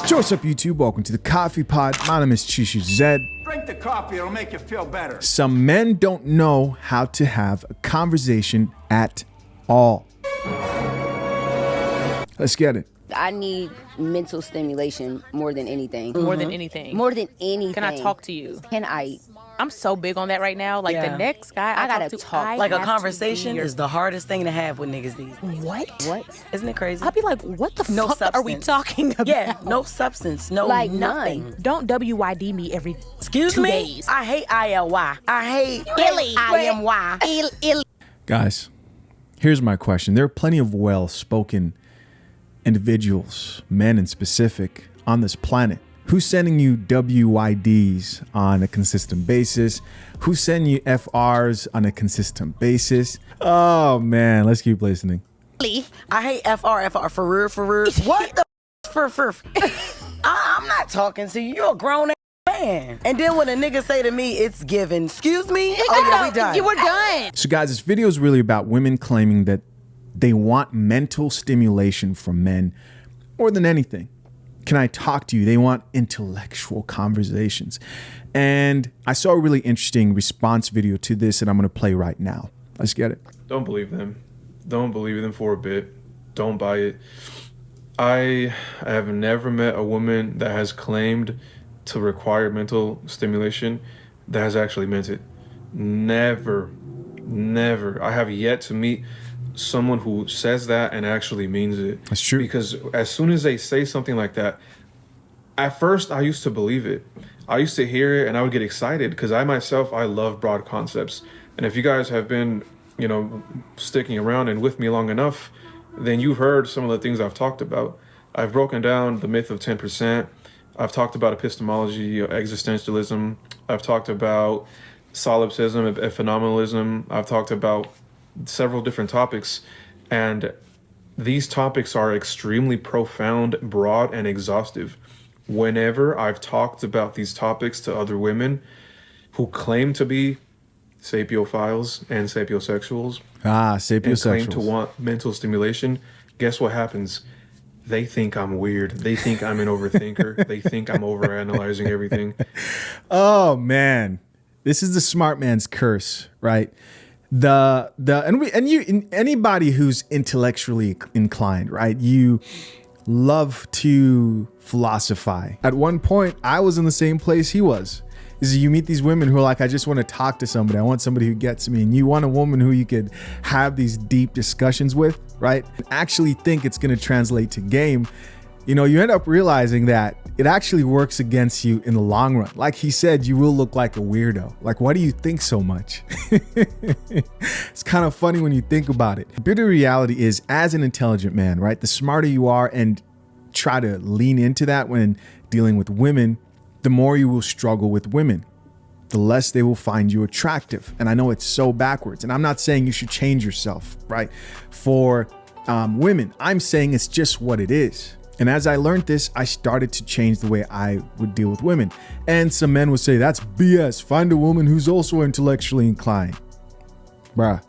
Yo, what's up, YouTube? Welcome to the Coffee Pod. My name is Chishu Zed. Drink the coffee, it'll make you feel better. Some men don't know how to have a conversation at all. Let's get it. I need mental stimulation more than anything. More than anything. More than anything. Can I talk to you? Can I? I'm so big on that right now. Like the next guy I gotta talk to, talk. I Like a have conversation to be is the hardest thing to have with niggas these days. What? Isn't it crazy? I'll be like, what the No fuck are we substance. talking about? Yeah, no substance, no Like nothing. none. Don't WYD me every Excuse 2 me? days. I hate ILY. I hate Illy. IMY. Guys, here's my question. There are plenty of well-spoken individuals, men in specific, on this planet. Who's sending you WYDs on a consistent basis? Who's sending you FRs on a consistent basis? Oh, man. Let's keep listening. I hate FR for real. What the for? I'm not talking to you. You're a grown ass man. And then when a nigga say to me, it's given, excuse me? Oh, yeah, we done. You were done. So, guys, this video is really about women claiming that they want mental stimulation from men more than anything. Can I talk to you? They want intellectual conversations. And I saw a really interesting response video to this that I'm going to play right now. Let's get it. Don't believe them. Don't believe them for a bit. Don't buy it. I have never met a woman that has claimed to require mental stimulation that has actually meant it. Never. I have yet to meet someone who says that and actually means it. That's true. Because as soon as they say something like that, at first I used to believe it. I used to hear it and I would get excited because I love broad concepts. And if you guys have been, sticking around and with me long enough, then you've heard some of the things I've talked about. I've broken down the myth of 10%. I've talked about epistemology, existentialism. I've talked about solipsism, phenomenalism. I've talked about several different topics, and these topics are extremely profound, broad, and exhaustive. Whenever I've talked about these topics to other women who claim to be sapiophiles and sapiosexuals and claim to Sapiosexuals. want mental stimulation, guess what happens? They think I'm weird. They think I'm an overthinker. They think I'm overanalyzing everything. Oh, man. This is the smart man's curse, right? Anybody who's intellectually inclined, right? You love to philosophize. At one point, I was in the same place he was. Is you meet these women who are like, I just want to talk to somebody. I want somebody who gets me. And you want a woman who you could have these deep discussions with, right? And actually think it's going to translate to game. You end up realizing that it actually works against you in the long run. Like he said, you will look like a weirdo. Like, why do you think so much? It's kind of funny when you think about it. The bitter reality is, as an intelligent man, right, the smarter you are and try to lean into that when dealing with women, the more you will struggle with women, the less they will find you attractive. And I know it's so backwards. And I'm not saying you should change yourself, right, for women. I'm saying it's just what it is. And as I learned this, I started to change the way I would deal with women. And some men would say, that's BS. Find a woman who's also intellectually inclined. Bruh.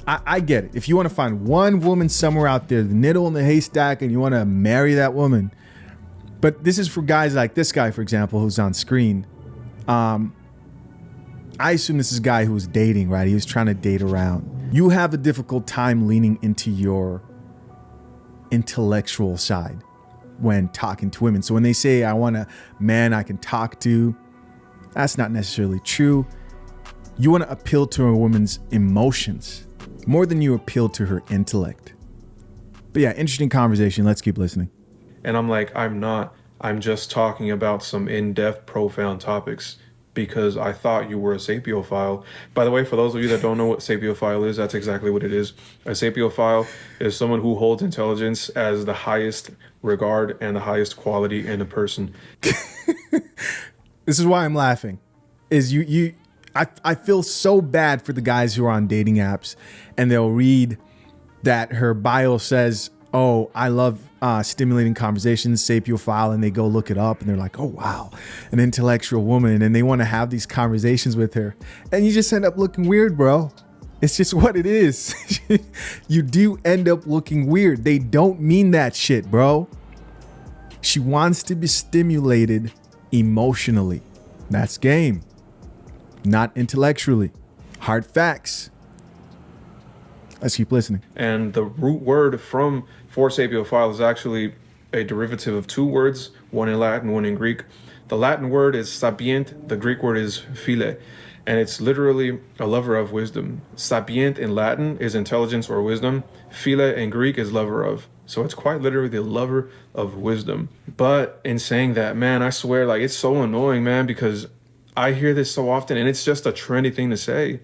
I get it. If you want to find one woman somewhere out there, the needle in the haystack, and you want to marry that woman. But this is for guys like this guy, for example, who's on screen. I assume this is a guy who was dating, right? He was trying to date around. You have a difficult time leaning into your intellectual side when talking to women. So when they say, I want a man I can talk to, that's not necessarily true. You want to appeal to a woman's emotions more than you appeal to her intellect. But yeah, interesting conversation. Let's keep listening. And I'm like, I'm just talking about some in-depth, profound topics because I thought you were a sapiophile. By the way, for those of you that don't know what sapiophile is, that's exactly what it is. A sapiophile is someone who holds intelligence as the highest regard and the highest quality in a person. This is why I'm laughing. I feel so bad for the guys who are on dating apps and they'll read that her bio says, oh, I love stimulating conversations, sapiophile, and they go look it up and they're like, oh, wow, an intellectual woman. And they want to have these conversations with her. And you just end up looking weird, bro. It's just what it is. You do end up looking weird. They don't mean that shit, bro. She wants to be stimulated emotionally. That's game, not intellectually. Hard facts. Let's keep listening. And the root word for sapiophile is actually a derivative of two words, one in Latin, one in Greek. The Latin word is sapient, the Greek word is phile, and it's literally a lover of wisdom. Sapient in Latin is intelligence or wisdom. Phile in Greek is lover of. So it's quite literally the lover of wisdom. But in saying that, man, I swear, like, it's so annoying, man, because I hear this so often, and it's just a trendy thing to say.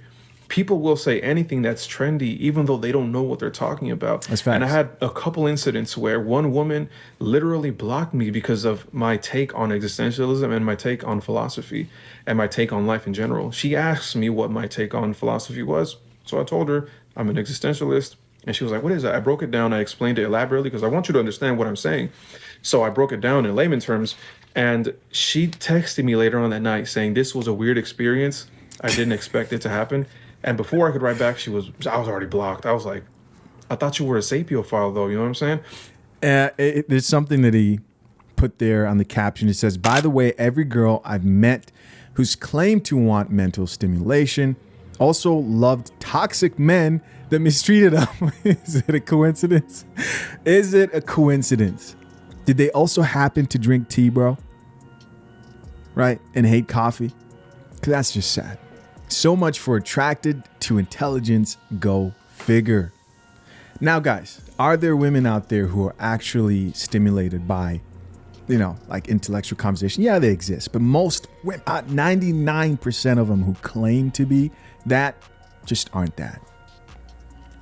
People will say anything that's trendy, even though they don't know what they're talking about. That's facts. And I had a couple incidents where one woman literally blocked me because of my take on existentialism and my take on philosophy and my take on life in general. She asked me what my take on philosophy was. So I told her I'm an existentialist. And she was like, what is that? I broke it down. I explained it elaborately because I want you to understand what I'm saying. So I broke it down in layman terms. And she texted me later on that night saying this was a weird experience. I didn't expect it to happen. And before I could write back, I was already blocked. I was like, I thought you were a sapiophile, though. You know what I'm saying? There's something that he put there on the caption. It says, by the way, every girl I've met who's claimed to want mental stimulation also loved toxic men that mistreated them. Is it a coincidence? Is it a coincidence? Did they also happen to drink tea, bro? Right? And hate coffee? Because that's just sad. So much for attracted to intelligence. Go figure. Now, guys, are there women out there who are actually stimulated by, like intellectual conversation? Yeah, they exist. But most women, 99% of them who claim to be that just aren't that.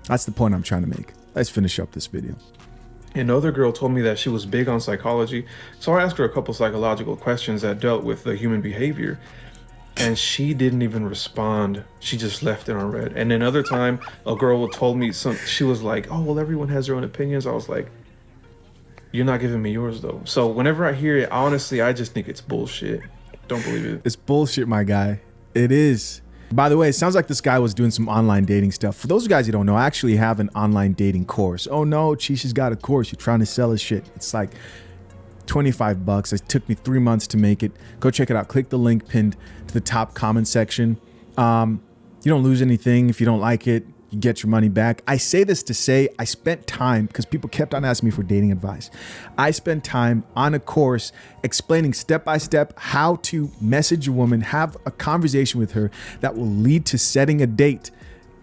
That's the point I'm trying to make. Let's finish up this video. Another girl told me that she was big on psychology. So I asked her a couple psychological questions that dealt with the human behavior. And she didn't even respond. She just left it unread. And another time, a girl told me she was like, oh, well, everyone has their own opinions. I was like, you're not giving me yours, though. So whenever I hear it, honestly, I just think it's bullshit. Don't believe it. It's bullshit, my guy. It is. By the way, it sounds like this guy was doing some online dating stuff. For those guys who don't know, I actually have an online dating course. Oh, no, Chisha's got a course. You're trying to sell his shit. It's like $25. It took me 3 months to make it. Go check it out. Click the link pinned to the top comment section. You don't lose anything. If you don't like it, you get your money back. I say this to say I spent time, because people kept on asking me for dating advice. I spent time on a course explaining step by step how to message a woman, have a conversation with her that will lead to setting a date.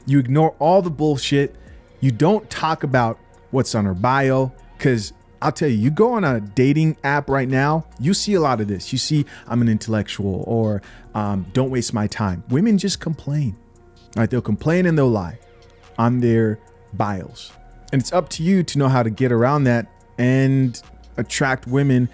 You ignore all the bullshit. You don't talk about what's on her bio, because I'll tell you, you go on a dating app right now, you see a lot of this. You see, I'm an intellectual, or don't waste my time. Women just complain. Right? They'll complain and they'll lie on their bios. And it's up to you to know how to get around that and attract women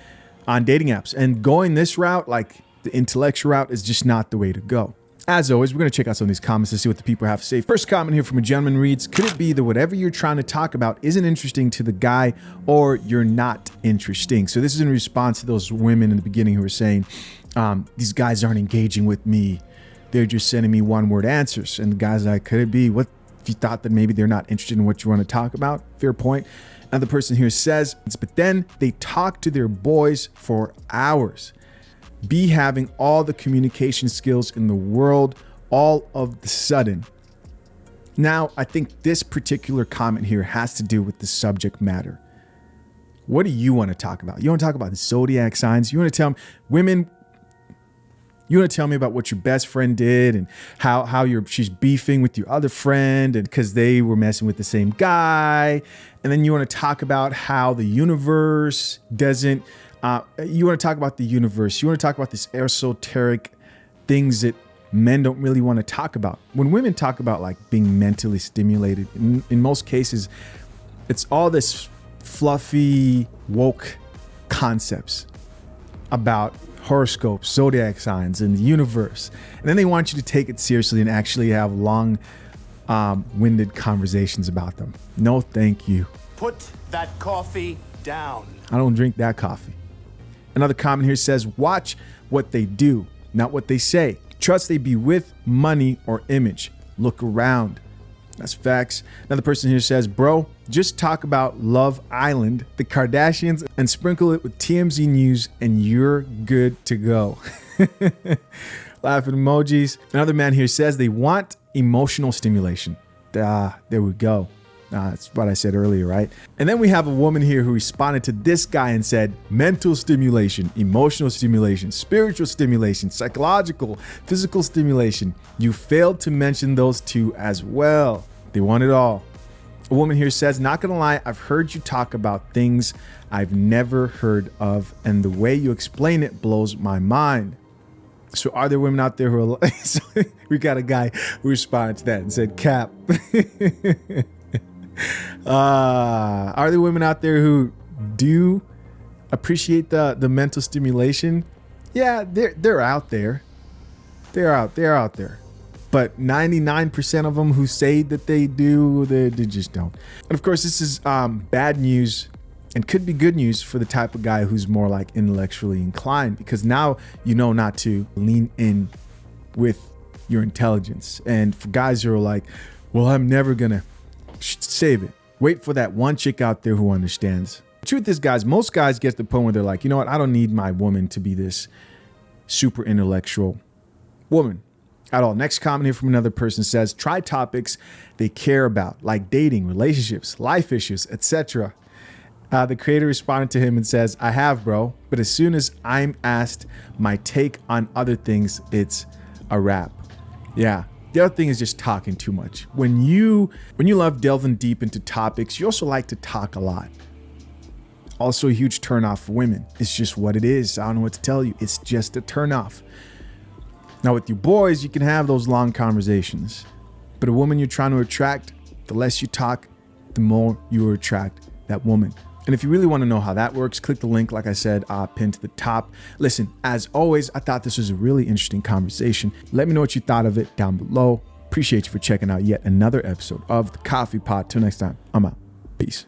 on dating apps. And going this route, like the intellectual route, is just not the way to go. As always, we're going to check out some of these comments to see what the people have to say. First comment here from a gentleman reads, could it be that whatever you're trying to talk about isn't interesting to the guy, or you're not interesting? So this is in response to those women in the beginning who were saying, these guys aren't engaging with me. They're just sending me one-word answers. And the guy's like, could it be? What if you thought that maybe they're not interested in what you want to talk about? Fair point. Another person here says, but then they talk to their boys for hours. Be having all the communication skills in the world all of the sudden. Now, I think this particular comment here has to do with the subject matter. What do you want to talk about? You want to talk about the zodiac signs? You want to tell them, women, you want to tell me about what your best friend did and how she's beefing with your other friend and because they were messing with the same guy. And then you want to talk about how the universe doesn't, you want to talk about the universe. You want to talk about this esoteric things that men don't really want to talk about. When women talk about like being mentally stimulated, in most cases, it's all this fluffy, woke concepts about horoscopes, zodiac signs, and the universe. And then they want you to take it seriously and actually have long-winded conversations about them. No, thank you. Put that coffee down. I don't drink that coffee. Another comment here says, watch what they do, not what they say. Trust they be with money or image. Look around. That's facts. Another person here says, bro, just talk about Love Island, the Kardashians, and sprinkle it with TMZ news, and you're good to go. Laughing emojis. Another man here says they want emotional stimulation. There we go. That's what I said earlier, right? And then we have a woman here who responded to this guy and said, mental stimulation, emotional stimulation, spiritual stimulation, psychological, physical stimulation. You failed to mention those two as well. They want it all. A woman here says, not gonna lie, I've heard you talk about things I've never heard of, and the way you explain it blows my mind. So are there women out there who are like, we got a guy who responded to that and said, cap. Are there women out there who do appreciate the mental stimulation? Yeah, they're out there. They're out there. But 99% of them who say that they do, they just don't. And of course, this is bad news and could be good news for the type of guy who's more like intellectually inclined, because now you know not to lean in with your intelligence. And for guys who are like, well, I'm never gonna save it. Wait for that one chick out there who understands. The truth is, guys, most guys get to the point where they're like, you know what? I don't need my woman to be this super intellectual woman at all. Next comment here from another person says, try topics they care about, like dating, relationships, life issues, etc. The creator responded to him and says, I have, bro, but as soon as I'm asked my take on other things, it's a wrap. Yeah. The other thing is just talking too much. When you love delving deep into topics, you also like to talk a lot. Also a huge turnoff for women. It's just what it is. I don't know what to tell you. It's just a turnoff. Now with you boys, you can have those long conversations. But a woman you're trying to attract, the less you talk, the more you attract that woman. And if you really want to know how that works, click the link, like I said, pinned to the top. Listen, as always, I thought this was a really interesting conversation. Let me know what you thought of it down below. Appreciate you for checking out yet another episode of The Coffee Pot. Till next time, I'm out. Peace.